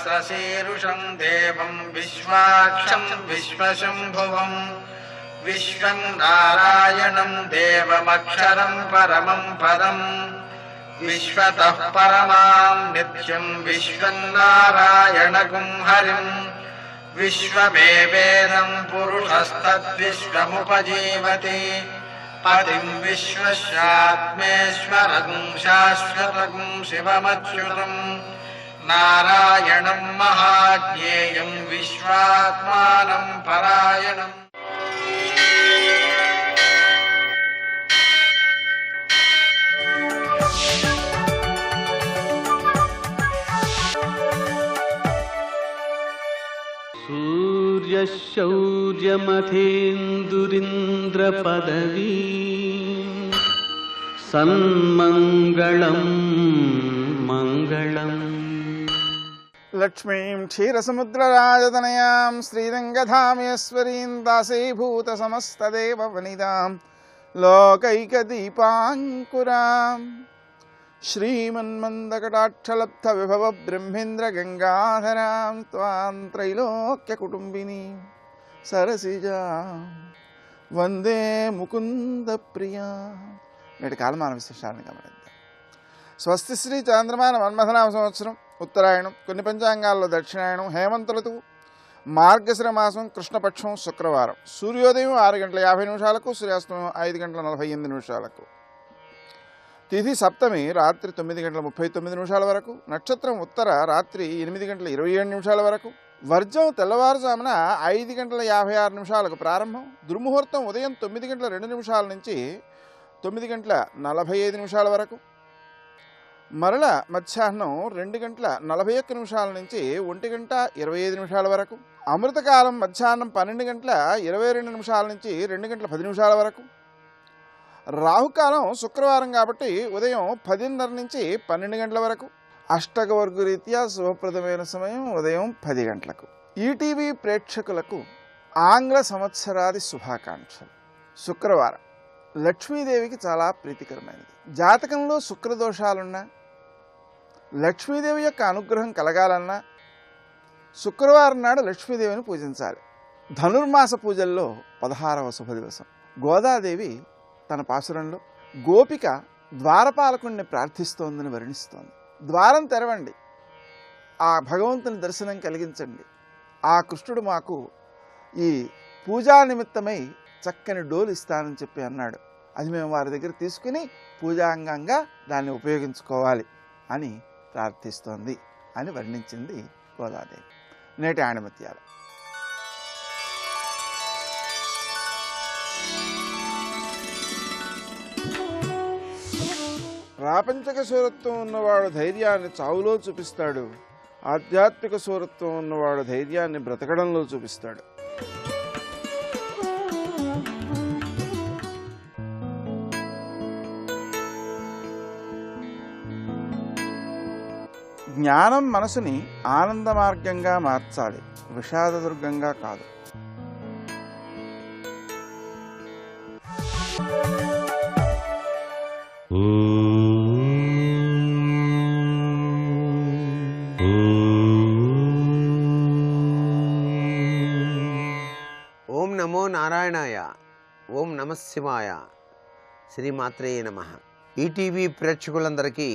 सहस्रशीर्षं देवं विश्वाक्षं विश्वशम्भुवं विश्वं नारायणं देवमक्षरं परमं पदम् विश्वतः परमां नित्यं विश्वं नारायणगुं हरिम् विश्वमेवेदं पुरुषस्तद्विश्वमुपजीवति पतिं विश्वस्यात्मेश्वरगुं शाश्वतगुं शिवमच्युतं नारायणं महाज्ञेयं विश्वात्मानं परायणम्। सूर्यशौर्यमथेन्दुरिन्द्रपदवी सन्मङ्गलं मङ्गलम्। लक्ष्मीं क्षीरसमुद्रराजतनयां श्रीरङ्गधामेश्वरीं दासीभूतसमस्तदेववनितां लोकैकदीपाङ्कुरां श्रीमन्मन्दकटाक्षलब्धविभव ब्रह्मेन्द्रगङ्गाधरां त्वां त्रैलोक्यकुटुम्बिनीं सरसिजां వందే ముకుంద ప్రియా. నేటి కాలమాన విశేషాలను గమనిద్దాం. స్వస్తి శ్రీ చాంద్రమాన మన్మథనామ సంవత్సరం ఉత్తరాయణం, కొన్ని పంచాంగాల్లో దక్షిణాయనం, హేమంత ఋతువు, మార్గశిర మాసం, కృష్ణపక్షం, శుక్రవారం. సూర్యోదయం 6:50 సూర్యాస్తమయం 5:48 తిథి సప్తమి రాత్రి 9:39 వరకు, నక్షత్రం ఉత్తర రాత్రి 8:27 వరకు, వర్జం తెల్లవారుజామున 5:56 ప్రారంభం, దుర్ముహూర్తం ఉదయం 9:02 నుంచి 9:45 వరకు, మరల మధ్యాహ్నం 2:41 నుంచి 1:25 వరకు, అమృతకాలం మధ్యాహ్నం 12:22 నుంచి 2:10 వరకు, రాహుకాలం శుక్రవారం కాబట్టి ఉదయం 10:30 నుంచి 12 వరకు, అష్టకవర్గు రీత్యా శుభప్రదమైన సమయం ఉదయం 10 గంటలకు. ఈటీవీ ప్రేక్షకులకు ఆంగ్ల సంవత్సరాది శుభాకాంక్షలు. శుక్రవారం లక్ష్మీదేవికి చాలా ప్రీతికరమైనది. జాతకంలో శుక్రదోషాలున్నా, లక్ష్మీదేవి యొక్క అనుగ్రహం కలగాలన్నా శుక్రవారం నాడు లక్ష్మీదేవిని పూజించాలి. ధనుర్మాస పూజల్లో 16వ శుభ దివసం. గోదాదేవి తన పాసురంలో గోపిక ద్వారపాలకుణ్ణి ప్రార్థిస్తోందని వర్ణిస్తోంది. ద్వారం తెరవండి, ఆ భగవంతుని దర్శనం కలిగించండి, ఆ కృష్ణుడు మాకు ఈ పూజా నిమిత్తమై చక్కని డోలు ఇస్తానని చెప్పి అన్నాడు. అది మేము వారి దగ్గర తీసుకుని పూజాంగంగా దాన్ని ఉపయోగించుకోవాలి అని ప్రార్థిస్తోంది అని వర్ణించింది గోదాదేవి. నేటి ఆణిమత్యాలు. ప్రాపంచిక శూరత్వం ఉన్నవాడు ధైర్యాన్ని చావులో చూపిస్తాడు, ఆధ్యాత్మిక శూరత్వం ఉన్నవాడు ధైర్యాన్ని బ్రతకడంలో చూపిస్తాడు. జ్ఞానం మనసుని ఆనంద మార్గంగా మార్చాలి, విషాదదుర్గంగా కాదు. ఓం నమో నారాయణాయ, ఓం నమ శివాయ, శ్రీమాత్రే నమః. ఈటీవీ ప్రేక్షకులందరికీ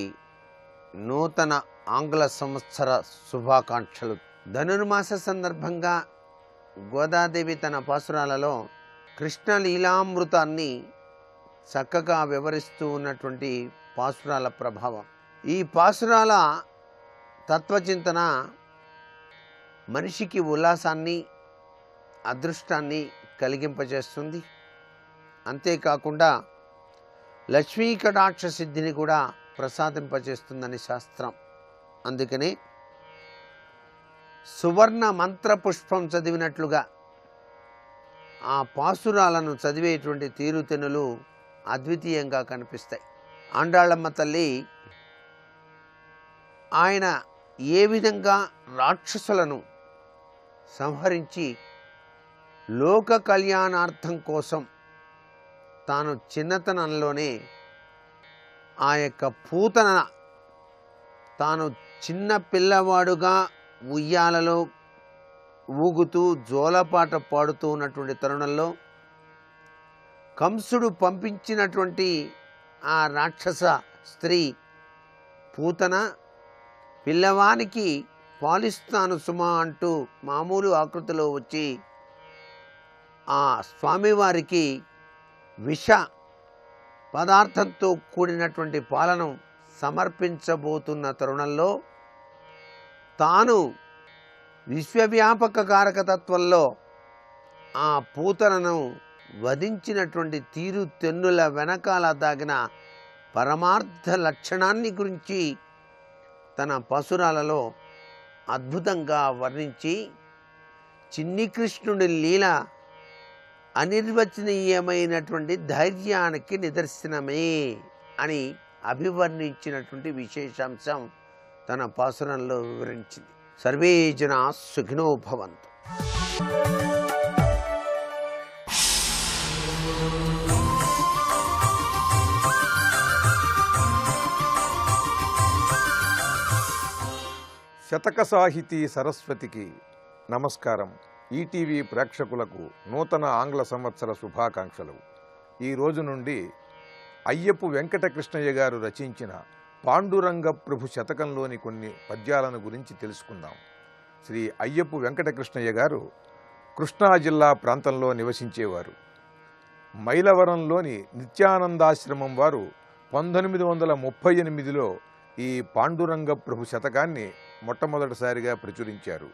నూతన ఆంగ్ల సంవత్సర శుభాకాంక్షలు. ధనుర్మాస సందర్భంగా గోదాదేవి తన పాసురాలలో కృష్ణలీలామృతాన్ని చక్కగా వివరిస్తూ ఉన్నటువంటి పాసురాల ప్రభావం. ఈ పాసురాల తత్వచింతన మనిషికి ఉల్లాసాన్ని, అదృష్టాన్ని కలిగింపజేస్తుంది. అంతేకాకుండా లక్ష్మీ కటాక్ష సిద్ధిని కూడా ప్రసాదింపజేస్తుందని శాస్త్రం. అందుకనే సువర్ణ మంత్ర పుష్పం చదివినట్లుగా ఆ పాసురాలను చదివేటువంటి తీరుతెనులు అద్వితీయంగా కనిపిస్తాయి. ఆండాళ్ళమ్మ తల్లి ఆయన ఏ విధంగా రాక్షసులను సంహరించి లోక కళ్యాణార్థం కోసం తాను చిన్నతనంలోనే ఆ యొక్క పూతన తాను చిన్న పిల్లవాడుగా ఉయ్యాలలో ఊగుతూ జోలపాట పాడుతూ ఉన్నటువంటి తరుణంలో కంసుడు పంపించినటువంటి ఆ రాక్షస స్త్రీ పూతన పిల్లవానికి పాలిస్తాను సుమా అంటూ మామూలు ఆకృతిలో వచ్చి ఆ స్వామివారికి విష పదార్థంతో కూడినటువంటి పాలను సమర్పించబోతున్న తరుణంలో తాను విశ్వవ్యాపక కారకతత్వంలో ఆ పూతనను వధించినటువంటి తీరు తెన్నుల వెనకాల దాగిన పరమార్థ లక్షణాన్ని గురించి తన పసురాలలో అద్భుతంగా వర్ణించి చిన్ని కృష్ణుడి లీల అనిర్వచనీయమైనటువంటి ధైర్యానికి నిదర్శనమే అని అభివర్ణించినటువంటి విశేషాంశం తన పాసురంలో వివరించింది. సర్వే జనా సుఖినో భవంతు. శతక సాహితీ సరస్వతికి నమస్కారం. ఈటీవీ ప్రేక్షకులకు నూతన ఆంగ్ల సంవత్సర శుభాకాంక్షలు. ఈ రోజు నుండి అయ్యపు వెంకటకృష్ణయ్య గారు రచించిన పాండురంగ ప్రభు శతకంలోని కొన్ని పద్యాలను గురించి తెలుసుకుందాం. శ్రీ అయ్యపు వెంకటకృష్ణయ్య గారు కృష్ణా జిల్లా ప్రాంతంలో నివసించేవారు. మైలవరంలోని నిత్యానందాశ్రమం వారు 1938లో ఈ పాండురంగ ప్రభు శతకాన్ని మొట్టమొదటిసారిగా ప్రచురించారు.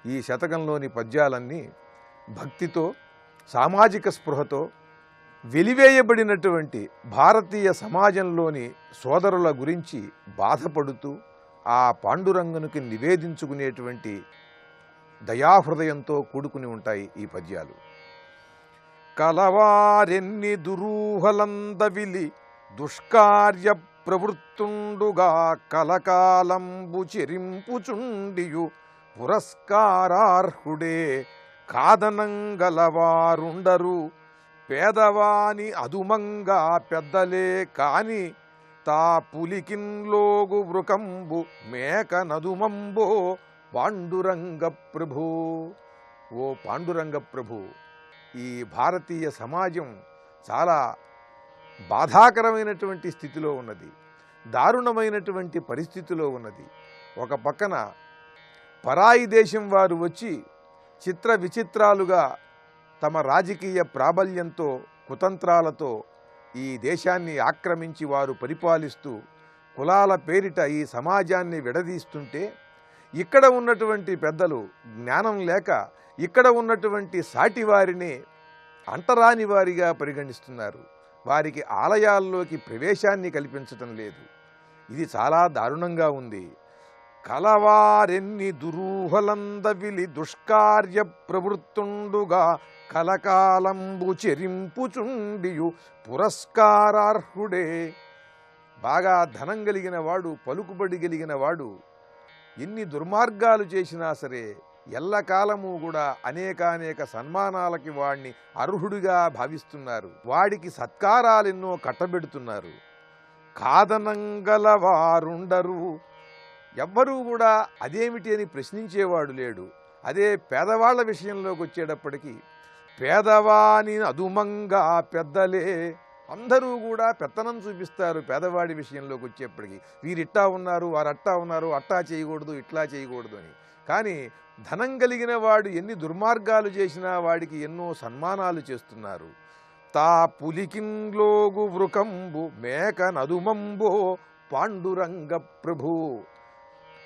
ఈ శతకంలోని పద్యాలన్నీ భక్తితో, సామాజిక స్పృహతో, వెలివేయబడినటువంటి భారతీయ సమాజంలోని సోదరుల గురించి బాధపడుతూ ఆ పాండురంగనుకి నివేదించుకునేటువంటి దయాహృదయంతో కూడుకుని ఉంటాయి ఈ పద్యాలు. కలవారెన్ని దురూహలందవిలి దుష్కార్య ప్రవృత్తుండుగా కలకాలంబు చెరింపుచుండియు పురస్కారార్హుడే కాదనంగలవారుండరు పేదవాని అదుమంగా పెద్దలే కాని తా పులికిన్లోగు వృకంబు మేక నదుమంబో పాండురంగ ప్రభు. ఓ పాండురంగ ప్రభు, ఈ భారతీయ సమాజం చాలా బాధాకరమైనటువంటి స్థితిలో ఉన్నది, దారుణమైనటువంటి పరిస్థితిలో ఉన్నది. ఒక పక్కన పరాయి దేశం వారు వచ్చి చిత్ర విచిత్రాలుగా తమ రాజకీయ ప్రాబల్యంతో, కుతంత్రాలతో ఈ దేశాన్ని ఆక్రమించి వారు పరిపాలిస్తూ కులాల పేరిట ఈ సమాజాన్ని విడదీస్తుంటే, ఇక్కడ ఉన్నటువంటి పెద్దలు జ్ఞానం లేక ఇక్కడ ఉన్నటువంటి సాటి వారిని అంటరాని వారిగా పరిగణిస్తున్నారు. వారికి ఆలయాల్లోకి ప్రవేశాన్ని కల్పించటం లేదు. ఇది చాలా దారుణంగా ఉంది. కలవారెన్ని దురూహలందవిలి దుష్కార్య ప్రవృత్తుండుగా కలకాలంబు చెరింపుచుండియు పురస్కారార్హుడే. బాగా ధనం కలిగిన వాడు, పలుకుబడి కలిగిన వాడు ఎన్ని దుర్మార్గాలు చేసినా సరే ఎల్లకాలము కూడా అనేకానేక సన్మానాలకి వాడిని అర్హుడిగా భావిస్తున్నారు. వాడికి సత్కారాలెన్నో కట్టబెడుతున్నారు. కాదనంగలవారుండరు, ఎవ్వరూ కూడా అదేమిటి అని ప్రశ్నించేవాడు లేడు. అదే పేదవాళ్ల విషయంలోకి వచ్చేటప్పటికీ పేదవాని అదుమంగా పెద్దలే, అందరూ కూడా పెత్తనం చూపిస్తారు. పేదవాడి విషయంలోకి వచ్చేప్పటికీ వీరిట్టా ఉన్నారు, వారట్టా ఉన్నారు, అట్టా చేయకూడదు, ఇట్లా చేయకూడదు అని. కానీ ధనం కలిగిన వాడు ఎన్ని దుర్మార్గాలు చేసినా వాడికి ఎన్నో సన్మానాలు చేస్తున్నారు. తా పులికిన్లోగు వృకంబు మేక నదుమంబో పాండురంగ ప్రభు.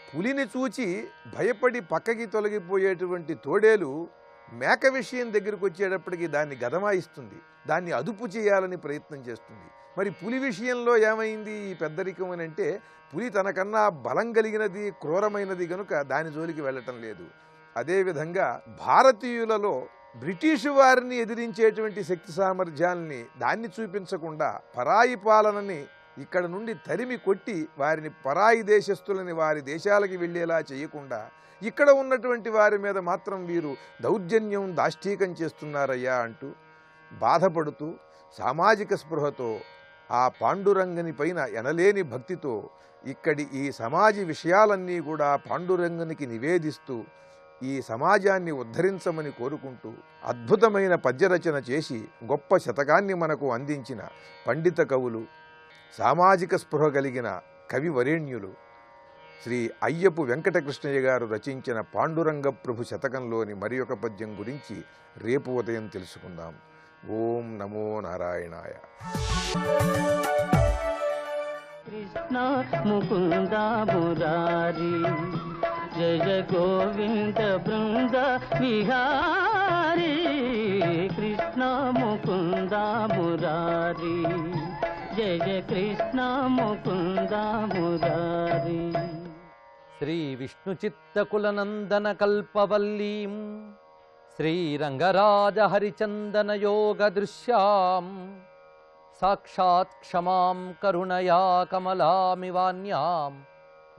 పులిని చూచి భయపడి పక్కకి తొలగిపోయేటువంటి తోడేలు మేక విషయం దగ్గరికి వచ్చేటప్పటికి దాన్ని గదమాయిస్తుంది, దాన్ని అదుపు చేయాలని ప్రయత్నం చేస్తుంది. మరి పులి విషయంలో ఏమైంది ఈ పెద్దరికం అని అంటే, పులి తనకన్నా బలం కలిగినది, క్రూరమైనది కనుక దాని జోలికి వెళ్ళటం లేదు. అదేవిధంగా భారతీయులలో బ్రిటిషు వారిని ఎదిరించేటువంటి శక్తి సామర్థ్యాలని దాన్ని చూపించకుండా పరాయి పాలనని ఇక్కడ నుండి తరిమి కొట్టి వారిని పరాయి దేశస్తులని వారి దేశాలకి వెళ్ళేలా చేయకుండా ఇక్కడ ఉన్నటువంటి వారి మీద మాత్రం వీరు దౌర్జన్యం, దాష్టీకం చేస్తున్నారయ్యా అంటూ బాధపడుతూ సామాజిక స్పృహతో ఆ పాండురంగని పైన ఎనలేని భక్తితో ఇక్కడి ఈ సమాజ విషయాలన్నీ కూడా పాండురంగనికి నివేదిస్తూ ఈ సమాజాన్ని ఉద్ధరించమని కోరుకుంటూ అద్భుతమైన పద్యరచన చేసి గొప్ప శతకాన్ని మనకు అందించిన పండిత కవులు, సామాజిక స్పృహ కలిగిన కవి వరేణ్యులు శ్రీ అయ్యపు వెంకటకృష్ణయ్య గారు రచించిన పాండురంగ ప్రభు శతకంలోని మరి ఒక పద్యం గురించి రేపు ఉదయం తెలుసుకుందాం. ఓం నమో నారాయణాయ. కృష్ణ ముకుంద మురారి జయ గోవింద బృంద విహారీ కృష్ణ ముకుంద మురారి జయ కృష్ణ ముకుంద మురారి. శ్రీ విష్ణు చిత్తకులనందన కల్పవల్లీం శ్రీరంగరాజ హరిచందన యోగ దృశ్యాం సాక్షాత్ క్షమాం కరుణయా కమలామివాన్యాం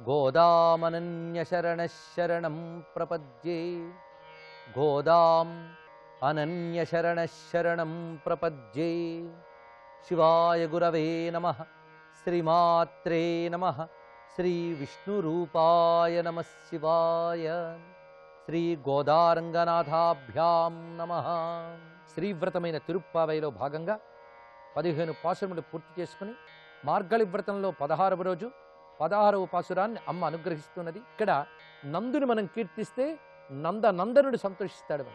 గోదామనన్యశరణశరణం ప్రపద్యే గోదాం అనన్యశరణశరణం ప్రపద్యే. శివాయ గురవే నమః. శ్రీమాత్రే నమః. శ్రీ విష్ణురూపాయ నమః శివాయ. శ్రీ గోదారంగనాథాభ్యాం నమః. శ్రీవ్రతమైన తిరుప్పావైలో భాగంగా 15 పాసురములు పూర్తి చేసుకుని మార్గళి వ్రతంలో 16వ రోజు 16వ పాసురాన్ని అమ్మ అనుగ్రహిస్తున్నది. ఇక్కడ నందుని మనం కీర్తిస్తే నందనుడు సంతోషిస్తాడు.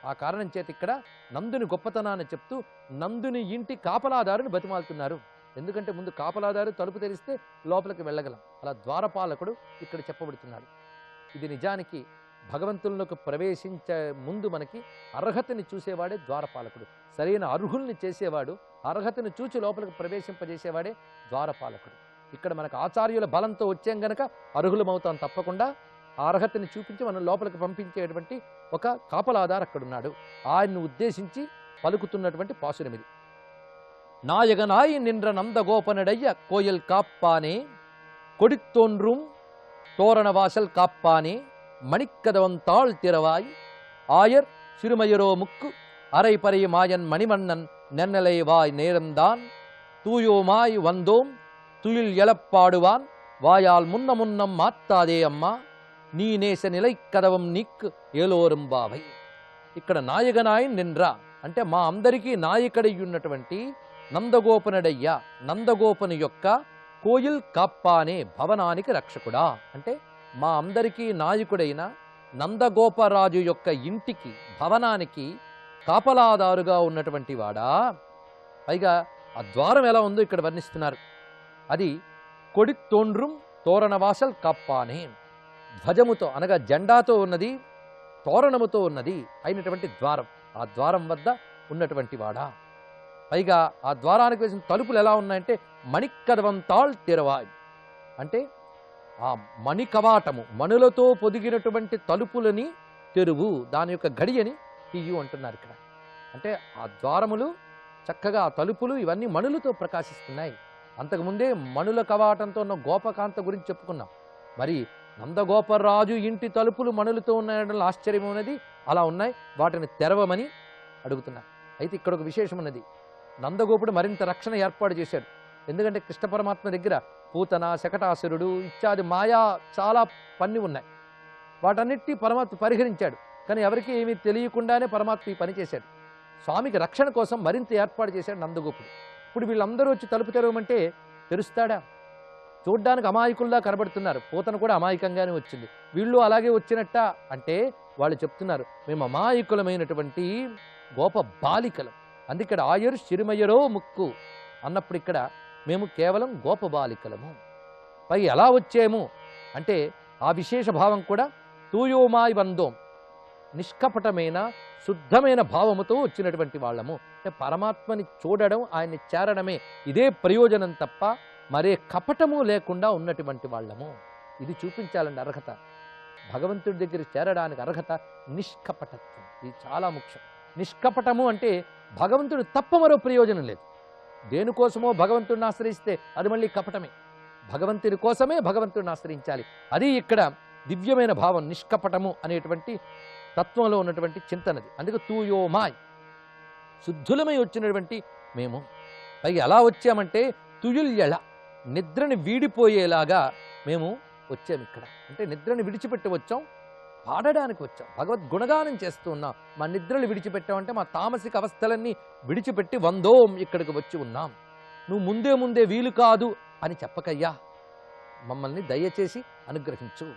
ఆ కారణం చేత ఇక్కడ నందుని గొప్పతనాన్ని చెప్తూ నందుని ఇంటి కాపలాదారుని బతిమాలుతున్నారు. ఎందుకంటే ముందు కాపలాదారు తలుపు తెరిస్తే లోపలికి వెళ్ళగలం. అలా ద్వారపాలకుడు ఇక్కడ చెప్పబడుతున్నాడు. ఇది నిజానికి భగవంతుల్లోకి ప్రవేశించే ముందు మనకి అర్హతని చూసేవాడే ద్వారపాలకుడు. సరైన అర్హుల్ని చేసేవాడు, అర్హతని చూచి లోపలికి ప్రవేశింపజేసేవాడే ద్వారపాలకుడు. ఇక్కడ మనకు ఆచార్యుల బలంతో వచ్చాం గనక అర్హులమవుతాం. తప్పకుండా ఆ అర్హతని చూపించి మనం లోపలికి పంపించేటువంటి ఒక కాపలాదారు అక్కడున్నాడు. ఆయన్ను ఉద్దేశించి పలుకుతున్నటువంటి పాసురం ఇది. நாயகனாய் நின்ற நந்தகோபனடைய கோயில் காப்பானே கொடித்தோன்றும் தோரணவாசல் காப்பானே மணிக்கதவந்தாள் திறவாய் ஆயர் சிறுமையரோ முக்கு அரைப்பறை மாயன் மணிமன்னன் நென்னலை வாய் நேரந்தான் தூயோமாய் வந்தோம் துயில் எழப்பாடுவான் வாயால் முன்ன முன்னம் மாத்தாதே అమ్మా నీ నేస నిలై కదవం నీక్ ఏలోరం బావై. ఇక్కడ నాయకనాయన్ నిండ్రా అంటే మా అందరికీ నాయకుడై ఉన్నటువంటి నందగోపనుడయ్యా, నందగోపను యొక్క కోయిల్ కాప్పానే భవనానికి రక్షకుడా అంటే మా అందరికీ నాయకుడైన నందగోపరాజు యొక్క ఇంటికి భవనానికి కాపలాదారుగా ఉన్నటువంటి వాడా. పైగా ఆ ద్వారం ఎలా ఉందో ఇక్కడ వర్ణిస్తున్నారు. అది కొడితోండ్రుం తోరణవాసల్ కాప్పానే, ధ్వజముతో అనగా జెండాతో ఉన్నది, తోరణముతో ఉన్నది అయినటువంటి ద్వారం. ఆ ద్వారం వద్ద ఉన్నటువంటి వాడా. పైగా ఆ ద్వారానికి వేసిన తలుపులు ఎలా ఉన్నాయంటే మణికదవంతాళ్ తెరవాయ్ అంటే ఆ మణి కవాటము, మణులతో పొదిగినటువంటి తలుపులని తెరువు, దాని యొక్క గడియని తీయు అంటున్నారు ఇక్కడ. అంటే ఆ ద్వారములు చక్కగా ఆ తలుపులు ఇవన్నీ మణులతో ప్రకాశిస్తున్నాయి. అంతకుముందే మణుల కవాటంతో ఉన్న గోపకాంత గురించి చెప్పుకున్నాం. మరి నందగోపరాజు ఇంటి తలుపులు మణులతో ఉన్నాయడం ఆశ్చర్యం ఉన్నది. అలా ఉన్నాయి, వాటిని తెరవమని అడుగుతున్నారు. అయితే ఇక్కడ ఒక విశేషం ఉన్నది. నందగోపుడు మరింత రక్షణ ఏర్పాటు చేశాడు. ఎందుకంటే కృష్ణ పరమాత్మ దగ్గర పూతన, శకటాసురుడు ఇత్యాది మాయా చాలా పన్ని ఉన్నాయి. వాటన్నిటి పరమాత్మ పరిహరించాడు. కానీ ఎవరికి ఏమీ తెలియకుండానే పరమాత్మ ఈ పని చేశాడు. స్వామికి రక్షణ కోసం మరింత ఏర్పాటు చేశాడు నందగోపుడు. ఇప్పుడు వీళ్ళందరూ వచ్చి తలుపు తెరవమంటే తెరుస్తాడా? చూడ్డానికి అమాయకుల్లా కనబడుతున్నారు. పూతన కూడా అమాయకంగానే వచ్చింది. వీళ్ళు అలాగే వచ్చినట్ట అంటే వాళ్ళు చెప్తున్నారు మేము అమాయకులమైనటువంటి గోప బాలికలం. అందుకే ఆయరు చిరుమయ్యరో ముక్కు అన్నప్పుడు ఇక్కడ మేము కేవలం గోప బాలికలము. పై ఎలా వచ్చాము అంటే ఆ విశేష భావం కూడా తూయోమాయి వందోం, నిష్కపటమైన శుద్ధమైన భావముతో వచ్చినటువంటి వాళ్ళము. అంటే పరమాత్మని చూడడం, ఆయన్ని చేరడమే ఇదే ప్రయోజనం తప్ప మరే కపటము లేకుండా ఉన్నటువంటి వాళ్ళము. ఇది చూపించాలండి అర్హత. భగవంతుడి దగ్గర చేరడానికి అర్హత నిష్కపటత్వం. ఇది చాలా ముఖ్యం. నిష్కపటము అంటే భగవంతుడు తప్ప మరో ప్రయోజనం లేదు. దేనికోసమో భగవంతుడిని ఆశ్రయిస్తే అది మళ్ళీ కపటమే. భగవంతుని కోసమే భగవంతుడిని ఆశ్రయించాలి. అది ఇక్కడ దివ్యమైన భావం, నిష్కపటము అనేటువంటి తత్వంలో ఉన్నటువంటి చింతనది. అందుకే తూయోమాయ్, శుద్ధులమై వచ్చినటువంటి మేము. పైగా ఎలా వచ్చామంటే తుయుల్యళ, నిద్రని వీడిపోయేలాగా మేము వచ్చాము ఇక్కడ. అంటే నిద్రని విడిచిపెట్టి వచ్చాం, పాడడానికి వచ్చాం, భగవద్ గుణగానం చేస్తూ ఉన్నాం. మా నిద్రలు విడిచిపెట్టామంటే మా తామసిక అవస్థలన్నీ విడిచిపెట్టి వందోం ఇక్కడికి వచ్చి ఉన్నాం. నువ్వు ముందే వీలు కాదు అని చెప్పకయ్యా, మమ్మల్ని దయచేసి అనుగ్రహించు.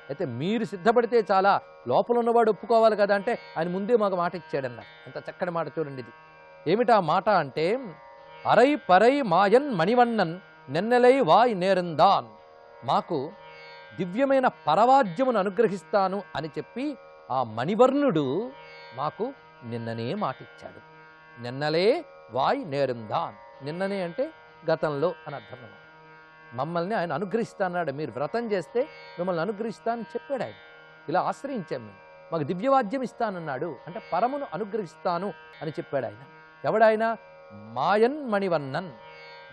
అయితే మీరు సిద్ధపడితే చాలా, లోపల ఉన్నవాడు ఒప్పుకోవాలి కదా అంటే ఆయన ముందే మాకు మాట ఇచ్చాడన్నారు. ఎంత చక్కటి మాట చూడండి ఇది. ఏమిటా మాట అంటే, అరై పరై మాయన్ మణివన్నన్ నెన్నెలై వాయ్ నేరందాన్, మాకు దివ్యమైన పరవాద్యమును అనుగ్రహిస్తాను అని చెప్పి ఆ మణివర్ణుడు మాకు నిన్ననే మాటిచ్చాడు. నిన్నలే వాయ్ నేరందాన్, నిన్ననే అంటే గతంలో అని అర్థం. మమ్మల్ని ఆయన అనుగ్రహిస్తాన్నాడు, మీరు వ్రతం చేస్తే మిమ్మల్ని అనుగ్రహిస్తానని చెప్పాడు ఆయన. ఇలా ఆశ్రయించాం మేము. మాకు దివ్యవాద్యం ఇస్తానన్నాడు, అంటే పరమును అనుగ్రహిస్తాను అని చెప్పాడు ఆయన. ఎవడాయన? మాయన్ మణివన్నన్,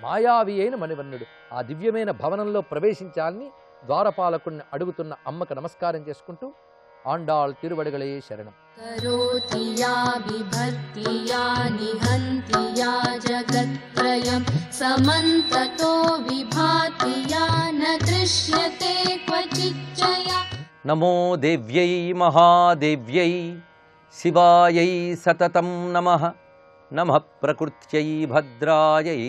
మాయావి అయిన మణివన్నుడు. ఆ దివ్యమైన భవనంలో ప్రవేశించాలని ద్వారపాలకుడిని అడుగుతున్న అమ్మకు నమస్కారం చేసుకుంటూ ఆండాళ్ తిరువడిగలే శరణం. కరోతి యా బిభర్తి యా నిహంతి యా జగత్త్రయం సమంతతో విభాతి యా న దృశ్యతే క్వచిచ్చయా. నమో దేవ్యై మహాదేవ్యై శివాయై సతతం నమః. నమః ప్రకృత్యై భద్రాయై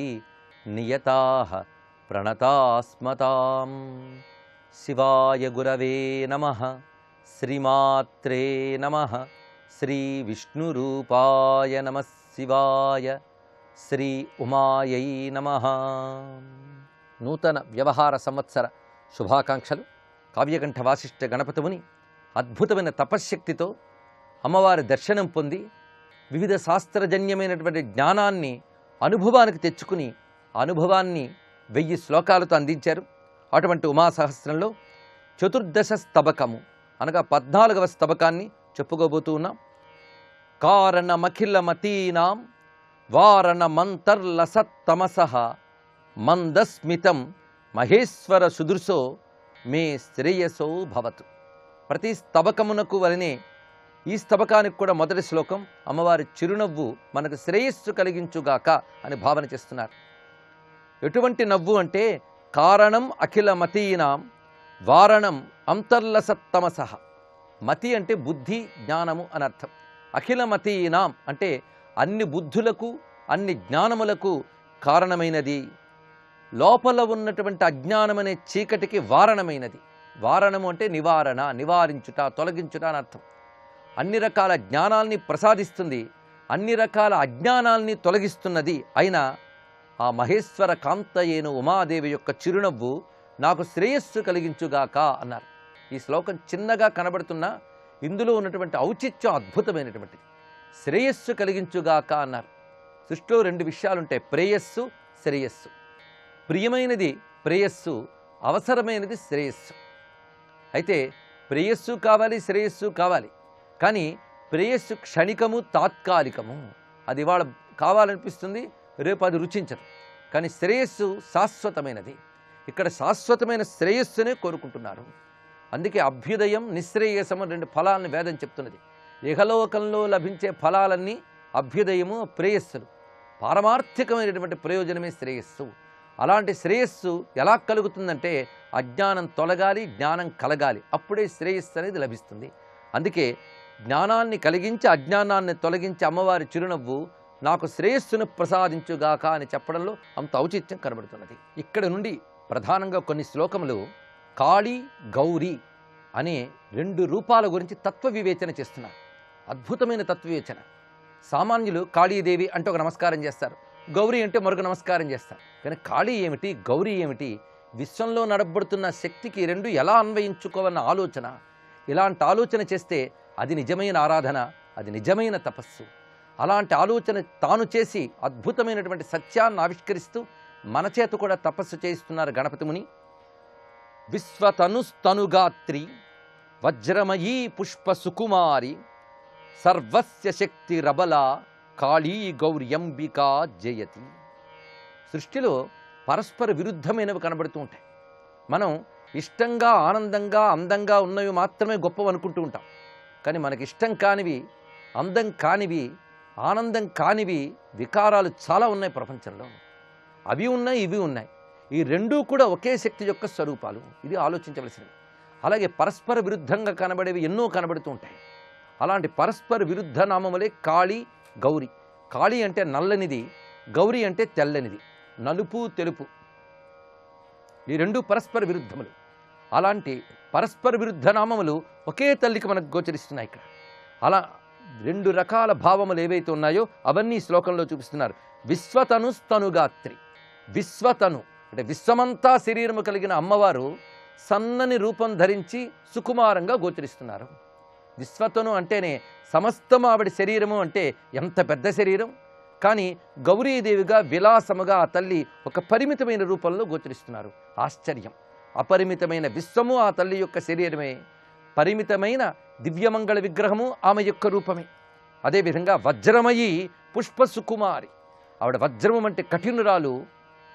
నియతాః ప్రణతాస్మతాం. శివాయ గురవే నమః. శ్రీమాత్రే నమః. శ్రీ విష్ణురూపాయ నమః శివాయ. శ్రీ ఉమాయై నమః. నూతన వ్యవహార సంవత్సర శుభాకాంక్షలు. కావ్యకంఠ వాసిష్ఠ గణపతిముని అద్భుతమైన తపశ్శక్తితో అమ్మవారి దర్శనం పొంది వివిధ శాస్త్రజన్యమైనటువంటి జ్ఞానాన్ని అనుభవానికి తెచ్చుకుని అనుభవాన్ని 1000 శ్లోకాలతో అందించారు. అటువంటి ఉమాసహస్రంలో చతుర్దశ స్తబకము అనగా 14వ స్తబకాన్ని చెప్పుకోబోతూ ఉన్నాం. కారణమఖిలమతీనాం వారణమంతర్లసత్తమసః మందస్మితం మహేశ్వర సుదృశో మే శ్రేయసో భవతు. ప్రతి స్తబకమునకు వలనే ఈ స్తబకానికి కూడా మొదటి శ్లోకం అమ్మవారి చిరునవ్వు మనకు శ్రేయస్సు కలిగించుగాక అని భావన చేస్తున్నారు. ఎటువంటి నవ్వు అంటే కారణం అఖిలమతీనాం వారణం అంతర్లసత్తమసః. మతి అంటే బుద్ధి జ్ఞానము అని అర్థం. అఖిలమతీనాం అంటే అన్ని బుద్ధులకు అన్ని జ్ఞానములకు కారణమైనది, లోపల ఉన్నటువంటి అజ్ఞానమనే చీకటికి వారణమైనది. వారణము అంటే నివారణ, నివారించుట, తొలగించుట అని అర్థం. అన్ని రకాల జ్ఞానాల్ని ప్రసాదిస్తుంది, అన్ని రకాల అజ్ఞానాల్ని తొలగిస్తున్నది అయిన ఆ మహేశ్వర కాంతయేను ఉమాదేవి యొక్క చిరునవ్వు నాకు శ్రేయస్సు కలిగించుగాక అన్నారు. ఈ శ్లోకం చిన్నగా కనబడుతున్నా ఇందులో ఉన్నటువంటి ఔచిత్యం అద్భుతమైనటువంటిది. శ్రేయస్సు కలిగించుగాక అన్నారు. సృష్టిలో 2 విషయాలుంటాయి, ప్రేయస్సు, శ్రేయస్సు. ప్రియమైనది ప్రేయస్సు, అవసరమైనది శ్రేయస్సు. అయితే ప్రేయస్సు కావాలి, శ్రేయస్సు కావాలి. కానీ ప్రేయస్సు క్షణికము, తాత్కాలికము. అది ఇవాళ కావాలనిపిస్తుంది, రేపు అది రుచించదు. కానీ శ్రేయస్సు శాశ్వతమైనది. ఇక్కడ శాశ్వతమైన శ్రేయస్సునే కోరుకుంటున్నారు. అందుకే అభ్యుదయం, నిశ్రేయసం 2 ఫలాలను వేదం చెప్తున్నది. ఇహలోకంలో లభించే ఫలాలన్నీ అభ్యుదయము, ప్రేయస్సులు. పారమార్థికమైనటువంటి ప్రయోజనమే శ్రేయస్సు. అలాంటి శ్రేయస్సు ఎలా కలుగుతుందంటే అజ్ఞానం తొలగాలి, జ్ఞానం కలగాలి, అప్పుడే శ్రేయస్సు అనేది లభిస్తుంది. అందుకే జ్ఞానాన్ని కలిగించి అజ్ఞానాన్ని తొలగించి అమ్మవారి చిరునవ్వు నాకు శ్రేయస్సును ప్రసాదించుగాక అని చెప్పడంలో అంత ఔచిత్యం కనబడుతున్నది. ఇక్కడ నుండి ప్రధానంగా కొన్ని శ్లోకములు కాళీ, గౌరీ అనే 2 రూపాల గురించి తత్వ వివేచన చేస్తున్నారు. అద్భుతమైన తత్వవివేచన. సామాన్యులు కాళీదేవి అంటే ఒక నమస్కారం చేస్తారు, గౌరీ అంటే మరొక నమస్కారం చేస్తారు. కానీ కాళీ ఏమిటి, గౌరీ ఏమిటి, విశ్వంలో నడబడుతున్న శక్తికి 2 ఎలా అన్వయించుకోవన్న ఆలోచన. ఇలాంటి ఆలోచన చేస్తే అది నిజమైన ఆరాధన, అది నిజమైన తపస్సు. అలాంటి ఆలోచన తాను చేసి అద్భుతమైనటువంటి సత్యాన్ని ఆవిష్కరిస్తూ మన చేత కూడా తపస్సు చేయిస్తున్నారు గణపతి ముని. విశ్వతనుస్తనుగాత్రి వజ్రమయీ పుష్ప సుకుమారి సర్వస్య శక్తి రబల కాళీ గౌర్యంబికా జయతి. సృష్టిలో పరస్పర విరుద్ధమైనవి కనబడుతూ ఉంటాయి. మనం ఇష్టంగా, ఆనందంగా, అందంగా ఉన్నవి మాత్రమే గొప్పవి అనుకుంటూ ఉంటాం. కానీ మనకి ఇష్టం కానివి, అందం కానివి, ఆనందం కానివి వికారాలు చాలా ఉన్నాయి ప్రపంచంలో. అవి ఉన్నాయి, ఇవి ఉన్నాయి. ఈ రెండూ కూడా ఒకే శక్తి యొక్క స్వరూపాలు. ఇది ఆలోచించవలసినవి. అలాగే పరస్పర విరుద్ధంగా కనబడేవి ఎన్నో కనబడుతూ ఉంటాయి. అలాంటి పరస్పర విరుద్ధ నామములే కాళీ, గౌరీ. కాళీ అంటే నల్లనిది, గౌరీ అంటే తెల్లనిది, నలుపు తెలుపు. ఈ రెండు పరస్పర విరుద్ధములు. అలాంటి పరస్పర విరుద్ధ నామములు ఒకే తల్లికి మనకు గోచరిస్తున్నాయి ఇక్కడ. అలా రెండు రకాల భావములు ఏవైతే ఉన్నాయో అవన్నీ శ్లోకంలో చూపిస్తున్నారు. విశ్వతను స్తనుగాత్రి. విశ్వతను అంటే విశ్వమంతా శరీరము కలిగిన అమ్మవారు సన్నని రూపం ధరించి సుకుమారంగా గోచరిస్తున్నారు. విశ్వతను అంటేనే సమస్తము ఆవిడ శరీరము అంటే ఎంత పెద్ద శరీరం. కానీ గౌరీదేవిగా విలాసముగా ఆ తల్లి ఒక పరిమితమైన రూపంలో గోచరిస్తున్నారు. ఆశ్చర్యం. అపరిమితమైన విశ్వము ఆ తల్లి యొక్క శరీరమే, పరిమితమైన దివ్యమంగళ విగ్రహము ఆమె యొక్క రూపమే. అదేవిధంగా వజ్రమయి పుష్ప సుకుమారి. ఆవిడ వజ్రము అంటే కఠినురాలు,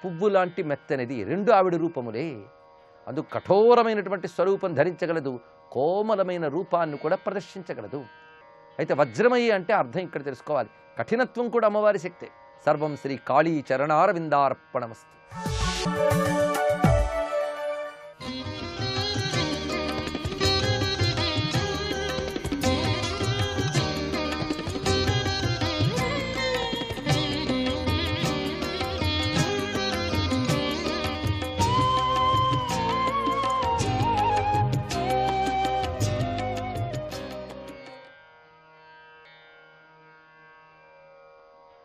పువ్వు లాంటి మెత్తనిది. రెండు ఆవిడ రూపములే. అందుకు కఠోరమైనటువంటి స్వరూపం ధరించగలదు, కోమలమైన రూపాన్ని కూడా ప్రదర్శించగలదు. అయితే వజ్రమయి అంటే అర్థం ఇక్కడ తెలుసుకోవాలి. కఠినత్వం కూడా అమ్మవారి శక్తే. సర్వం శ్రీ కాళీ చరణారవిందార్పణమస్తు.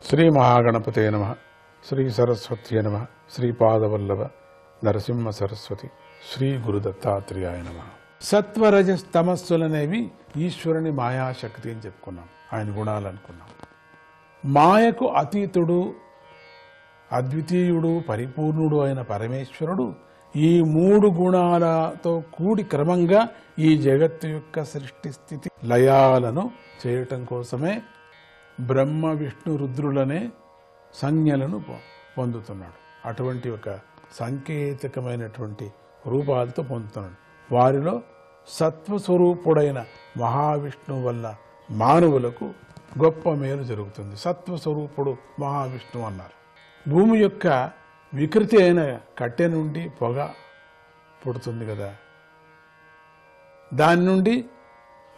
శ్రీ మహాగణపతే నమః. శ్రీ సరస్వత్యే నమః. శ్రీపాదవల్లభ నరసింహ సరస్వతి. శ్రీ గురు దత్తాత్రేయాయ నమః. సత్వరజస్ తమస్సులనేవి ఈశ్వరుని మాయాశక్తి అని చెప్పుకున్నాం, ఆయన గుణాలు అనుకున్నాం. మాయకు అతీతుడు, అద్వితీయుడు, పరిపూర్ణుడు అయిన పరమేశ్వరుడు ఈ మూడు గుణాలతో కూడి క్రమంగా ఈ జగత్తు యొక్క సృష్టి స్థితి లయాలను చేయటం కోసమే బ్రహ్మ విష్ణు రుద్రులనే సంజ్ఞలను పొందుతున్నాడు. అటువంటి ఒక సాంకేతికమైనటువంటి రూపాలతో పొందుతున్నాడు. వారిలో సత్వస్వరూపుడైన మహావిష్ణువు వల్ల మానవులకు గొప్ప మేలు జరుగుతుంది. సత్వస్వరూపుడు మహావిష్ణువు అన్నారు. భూమి యొక్క వికృతి అయిన కట్టె నుండి పొగ పుడుతుంది కదా, దాని నుండి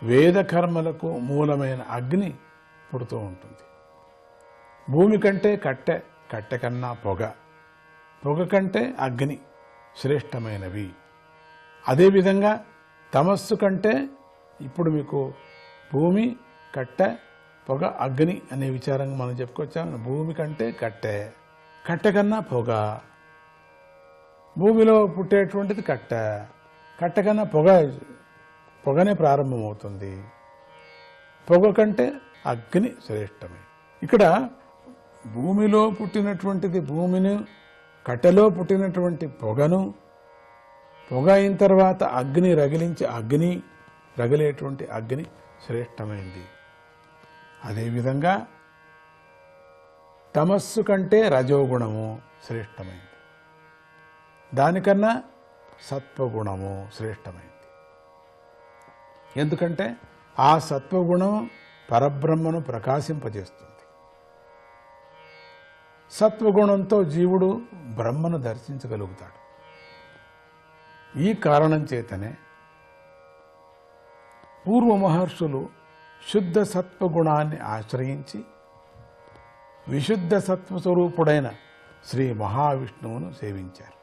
వేద కర్మలకు మూలమైన అగ్ని పుడుతూ ఉంటుంది. భూమి కంటే కట్టె, కట్టె కన్నా పొగ, పొగ కంటే అగ్ని శ్రేష్టమైనవి. అదేవిధంగా తమస్సు కంటే ఇప్పుడు మీకు భూమి, కట్టె, పొగ, అగ్ని అనే విచారంగా మనం చెప్పుకొచ్చాము. భూమి కంటే కట్టె, కట్టె కన్నా పొగ. భూమిలో పుట్టేటువంటిది కట్టె, కట్టె కన్నా పొగనే ప్రారంభమవుతుంది. పొగ కంటే అగ్ని శ్రేష్టమే. ఇక్కడ భూమిలో పుట్టినటువంటిది భూమిని, కట్టెలో పుట్టినటువంటి పొగను, పొగ అయిన తర్వాత అగ్ని రగిలేటువంటి అగ్ని శ్రేష్టమైంది. అదేవిధంగా తమస్సు కంటే రజోగుణము శ్రేష్టమైంది, దానికన్నా సత్వగుణము శ్రేష్టమైంది. ఎందుకంటే ఆ సత్వగుణం పరబ్రహ్మను ప్రకాశింపజేస్తుంది. సత్వగుణంతో జీవుడు బ్రహ్మను దర్శించగలుగుతాడు. ఈ కారణం చేతనే పూర్వ మహర్షులు శుద్ధ సత్వగుణాన్ని ఆశ్రయించి విశుద్ధ సత్వస్వరూపుడైన శ్రీ మహావిష్ణువును సేవించారు.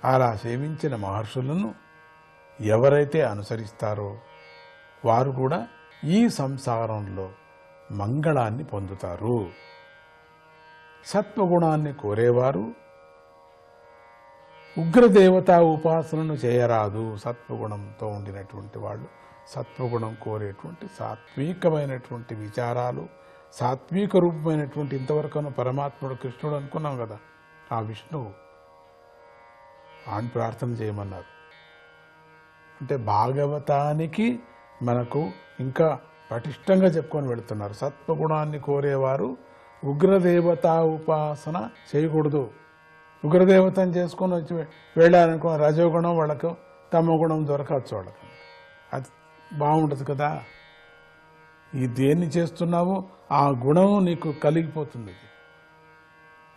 అలా సేవించిన మహర్షులను ఎవరైతే అనుసరిస్తారో వారు కూడా ఈ సంసారంలో మంగళాన్ని పొందుతారు. సత్వగుణాన్ని కోరేవారు ఉగ్రదేవతా ఉపాసనను చేయరాదు. సత్వగుణంతో ఉండినటువంటి వాళ్ళు సత్వగుణం కోరేటువంటి సాత్వికమైనటువంటి విచారాలు, సాత్విక రూపమైనటువంటి ఇంతవరకు పరమాత్ముడు కృష్ణుడు అనుకున్నాం కదా, ఆ విష్ణువు ఆయన ప్రార్థన చేయమన్నారు. అంటే భాగవతానికి మనకు ఇంకా పటిష్టంగా చెప్పుకొని వెళుతున్నారు. సత్వగుణాన్ని కోరేవారు ఉగ్రదేవతా ఉపాసన చేయకూడదు. ఉగ్రదేవతను చేసుకొని వచ్చి వెళ్ళారనుకో రజోగుణం వాళ్ళకు, తమ గుణం దొరకవచ్చు వాళ్ళకు. అది బాగుండదు కదా. ఈ దేన్ని చేస్తున్నావో ఆ గుణం నీకు కలిగిపోతుంది.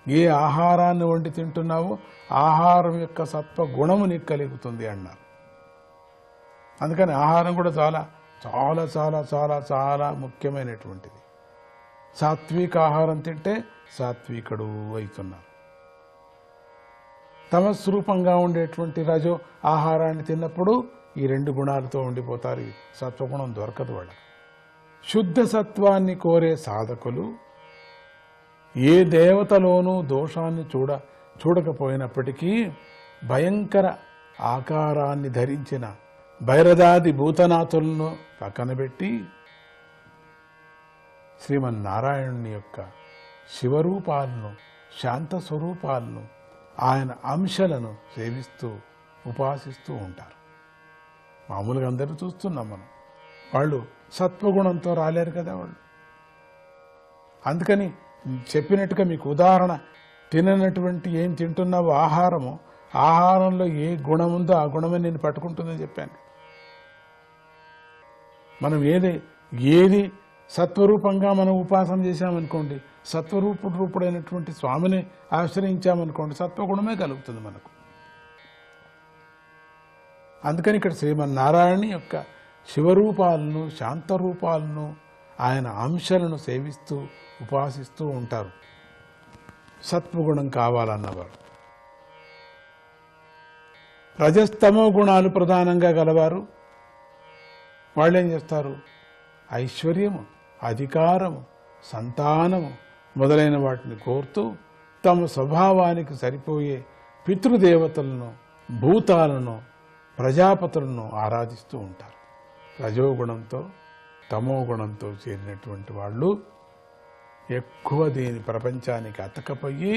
ఏ ఆహారాన్ని వండి తింటున్నావో ఆహారం యొక్క సత్వ గుణము నీకు కలుగుతుంది అన్నారు. అందుకని ఆహారం కూడా చాలా చాలా చాలా చాలా చాలా ముఖ్యమైనటువంటిది. సాత్విక ఆహారం తింటే సాత్వికుడు అవుతున్నారు. తమస్రూపంగా ఉండేటువంటి రజో ఆహారాన్ని తిన్నప్పుడు ఈ 2 గుణాలతో ఉండిపోతారు. సత్వగుణం దొరకదు వాళ్ళకి. శుద్ధ సత్వాన్ని కోరే సాధకులు ఏ దేవతలోనూ దోషాన్ని చూడకపోయినప్పటికీ భయంకర ఆకారాన్ని ధరించిన భైరదాది భూతనాథులను పక్కన పెట్టి శ్రీమన్నారాయణుని యొక్క శివరూపాలను, శాంత స్వరూపాలను, ఆయన అంశాలను సేవిస్తూ ఉపాసిస్తూ ఉంటారు. మామూలుగా అందరూ చూస్తున్నాం మనం. వాళ్ళు సత్వగుణంతో రాలేరు కదా వాళ్ళు. అందుకని చెప్పినట్టుగా మీకు ఉదాహరణ, తిననటువంటి ఏం తింటున్నావో ఆహారము, ఆహారంలో ఏ గుణం ఉందో ఆ గుణమే నేను పట్టుకుంటుందని చెప్పాను. మనం ఏది సత్వరూపంగా మనం ఉపాసన చేశామనుకోండి, సత్వరూపుడైనటువంటి స్వామిని ఆశ్రయించామనుకోండి, సత్వగుణమే కలుగుతుంది మనకు. అందుకని ఇక్కడ శ్రీమన్నారాయణి యొక్క శివరూపాలను, శాంతరూపాలను, ఆయన అంశాలను సేవిస్తూ ఉపాసిస్తూ ఉంటారు. సత్వగుణం కావాలన్నవారు. రజస్తమో గుణాలు ప్రధానంగా గలవారు వాళ్ళేం చేస్తారు? ఐశ్వర్యము, అధికారము, సంతానము మొదలైన వాటిని కోరుతూ తమ స్వభావానికి సరిపోయే పితృదేవతలను, భూతాలను, ప్రజాపతులను ఆరాధిస్తూ ఉంటారు. రజోగుణంతో తమో గుణంతో చేరినటువంటి వాళ్ళు ఎక్కువ దీని ప్రపంచానికి అతకపోయి,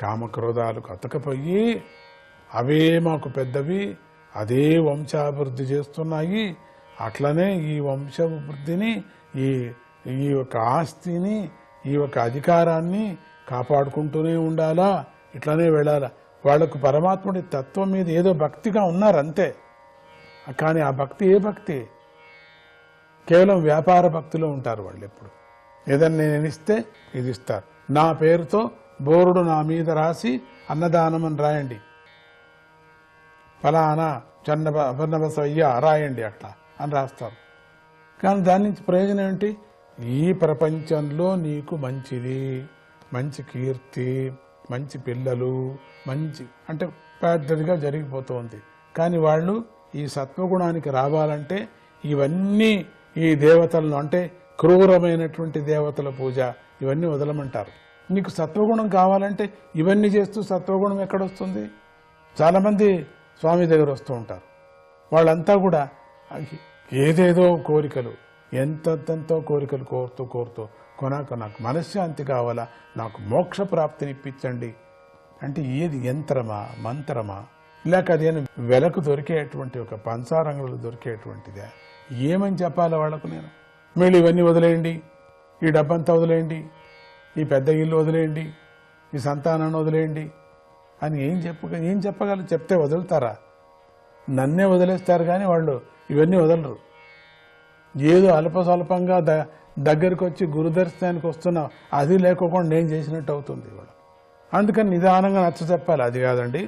కామక్రోధాలకు అతకపోయి, అవే మాకు పెద్దవి, అదే వంశాభివృద్ధి చేస్తున్నాయి, అట్లనే ఈ వంశాభివృద్ధిని, ఈ యొక్క ఆస్తిని, ఈ యొక్క అధికారాన్ని కాపాడుకుంటూనే ఉండాలా, ఇట్లనే వెళ్ళాలా. వాళ్లకు పరమాత్ముడి తత్వం మీద ఏదో భక్తిగా ఉన్నారంతే. కానీ ఆ భక్తి ఏ భక్తి? కేవలం వ్యాపార భక్తిలో ఉంటారు వాళ్ళు. ఎప్పుడు ఏదన్నా నేను ఇస్తే ఇది ఇస్తారు, నా పేరుతో బోరుడు నా మీద రాసి అన్నదానం అని రాయండి, ఫలానా చెన్నబసయ్య రాయండి అట్లా అని రాస్తారు. కానీ దాని నుంచి ప్రయోజనం ఏంటి? ఈ ప్రపంచంలో నీకు మంచిది, మంచి కీర్తి, మంచి పిల్లలు, మంచి అంటే పెద్దదిగా జరిగిపోతుంది. కానీ వాళ్ళు ఈ సత్వగుణానికి రావాలంటే ఇవన్నీ, ఈ దేవతలను అంటే క్రూరమైనటువంటి దేవతల పూజ ఇవన్నీ వదలమంటారు. నీకు సత్వగుణం కావాలంటే ఇవన్నీ చేస్తూ సత్వగుణం ఎక్కడొస్తుంది? చాలామంది స్వామి దగ్గర వస్తూ ఉంటారు. వాళ్ళంతా కూడా ఏదేదో కోరికలు, ఎంతెంతో కోరికలు కోరుతూ కొనాక నాకు మనశ్శాంతి కావాలా, నాకు మోక్ష ప్రాప్తిని ఇప్పించండి అంటే ఏది యంత్రమా, మంత్రమా, లేక అదేనా వెలకు దొరికేటువంటి ఒక పంచారంగంలో దొరికేటువంటిదే? ఏమని చెప్పాలి వాళ్లకు నేను? మీరు ఇవన్నీ వదిలేయండి, ఈ డబ్బంతా వదిలేయండి, ఈ పెద్ద ఇల్లు వదిలేయండి, ఈ సంతానాన్ని వదిలేయండి అని ఏం చెప్పగలరు? చెప్తే వదులుతారా? నన్నే వదిలేస్తారు కానీ వాళ్ళు ఇవన్నీ వదలరు. ఏదో అల్పస్వల్పంగా దగ్గరికి వచ్చి గురుదర్శనానికి వస్తున్నా అది లేకోకుండా నేను చేసినట్టు అవుతుంది వాళ్ళు. అందుకని నిదానంగా నచ్చ చెప్పాలి. అది కాదండి,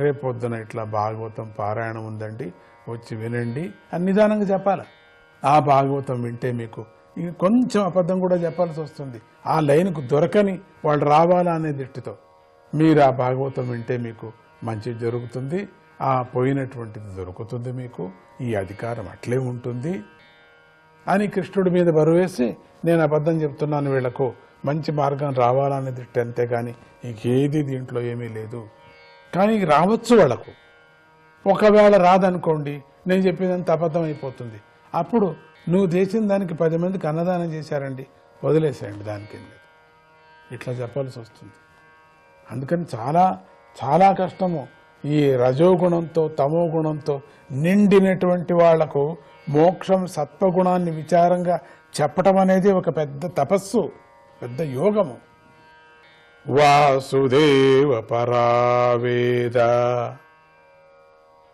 రేపు పొద్దున ఇట్లా భాగవతం పారాయణం ఉందండి, వచ్చి వినండి అని నిదానంగా చెప్పాలి. ఆ భాగవతం వింటే మీకు కొంచెం అబద్ధం కూడా చెప్పాల్సి వస్తుంది. ఆ లైన్కు దొరకని వాళ్ళు రావాలా అనే దృష్టితో మీరు ఆ భాగవతం వింటే మీకు మంచి జరుగుతుంది, ఆ పోయినటువంటిది దొరుకుతుంది, మీకు ఈ అధికారం అట్లే ఉంటుంది అని కృష్ణుడి మీద బరువేసి నేను అబద్ధం చెప్తున్నాను, వీళ్లకు మంచి మార్గం రావాలనే దృష్టి అంతేగాని ఇంకేది దీంట్లో ఏమీ లేదు. కానీ రావచ్చు వాళ్ళకు. ఒకవేళ రాదనుకోండి, నేను చెప్పేదంత అబద్ధం అయిపోతుంది. అప్పుడు నువ్వు చేసిన దానికి 10 మందికి అన్నదానం చేశారండి, వదిలేసేయండి, దానికేం లేదు, ఇట్లా చెప్పాల్సి వస్తుంది. అందుకని చాలా చాలా కష్టము. ఈ రజోగుణంతో తమో గుణంతో నిండినటువంటి వాళ్లకు మోక్షం సత్వగుణాన్ని విచారంగా చెప్పటం అనేది ఒక పెద్ద తపస్సు, పెద్ద యోగము. వాసుదేవ పరావేద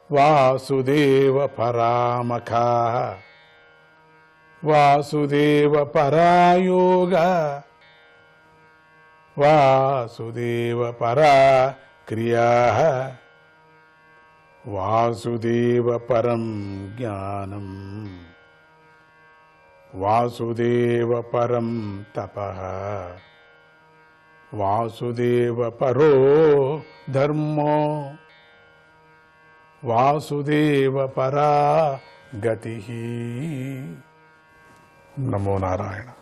వాసుదేవ పరామఖ వాసుదేవ పరాయోగ వాసుదేవ పరా క్రియా వాసుదేవ పరం జ్ఞానం వాసుదేవ పరం తపః వాసుదేవ పరో ధర్మో వాసుదేవ పరా గతిః. నమో నారాయణ.